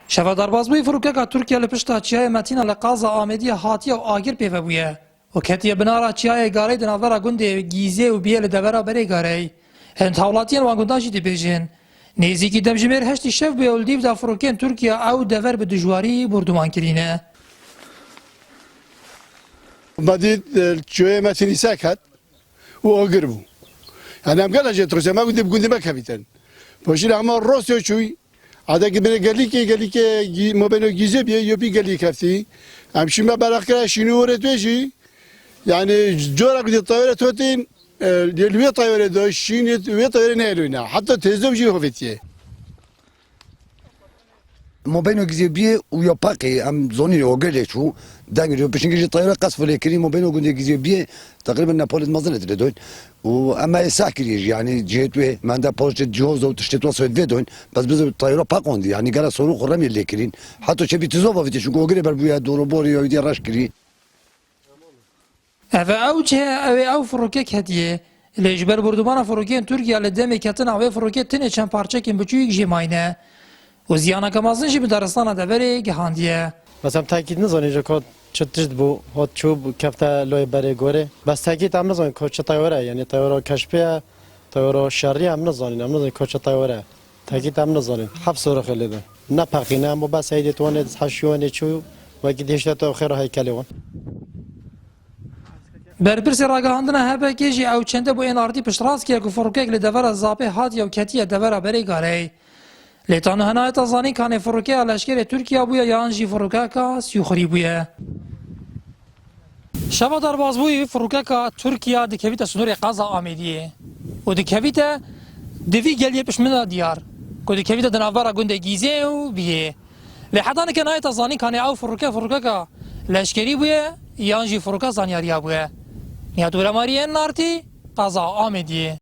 Şevadarbazbûyê firokeka Tirkiye li pişta çiyayê Metîna li Qaza Amediyê hatiye û agir pêve bûye. û ketiye binara çiyayê garê di navbera gundê Gîzê û biyê li devera berê garê. Hend hawlatiyên wan gundan jî dibêjin. Nêzîkî demjimêr heştî şev bûye û li dîv da firokeyên Tirkiye ew dever bi dijwarî bordûman kirîne. Badî çiyayê Metînî sekat û agir bû. Yani em gela jê Tirkiye me gundê me kevîtin. Poşî ama Rosya çûy. Adaki bire gelike mobeno Gîzê biye yopî gelî keftî. Em şimdi berakira şînî öğretmeci. Yani corak di tayore totin lüye tayore do şînî lüye tayore ne elûne. Hatta tezde jî hovetiye. Mobeno Gîzê û yapakê em zonî o gelê çû dengê pişingî jî tayora qas filêkirî mobeno gundê Gîzê takriben Nepalê mezin edile doyn û em êsah kiriye yani cihê wê menda poştê cihoz û tiştê wê Swêdê doyn bes biz tayora paqondî yani gela sorû xuremê lê kirîn hatta çebî tizova vitê çünkü o gelê berbûye doroborî ya wî reş kirî. Ev ew çi ew ê ew firokek hetiye. Lê ji ber bordûmana firokeyên Tirkiye li demê ketina wê firokê tinê çend parçekên biçûyîk jî mayne. û ziyaneke mezin jî bi daristana deverê gihandiye. مثلا تاکید نزنی که چه تجد بو هات چوب کفته لای بره گوره بس تاکید هم نزنی که چه تایوره یعنی تایوره کشفیه تایوره شری هم نزنی که چه تایوره تاکید هم نزنی حبس رو خیلی دن نه پقینه اما بس ایدی توانه حشیوانی چو و گیدیشته تو خیر های کلیوان Berpirsê ragihandina hebekê jî ew çende bû ên ardî piştrast ku firokek li devera zapê hatiye û ketiye devera berê garê. Lê tanîhenayeta zanînkanê firokeya leşkerê Tirkiye bûye yan jî firokeka Sûxurî bûye. Şeva darbazbûyî firokeka Tirkiye dikevîte sınûrê Qaza Amediyê û dikevîte di vî geliyê pişmina diyar ku dikevîte di navbera gundê Gîzê û biyê. Lê hedaneke nayeta zanînkanê ew firokeka leşkerî bûye yan jî firoka zanyariya bûye. Nihat Ulemarî ên Nartî, Qaza Amediyê.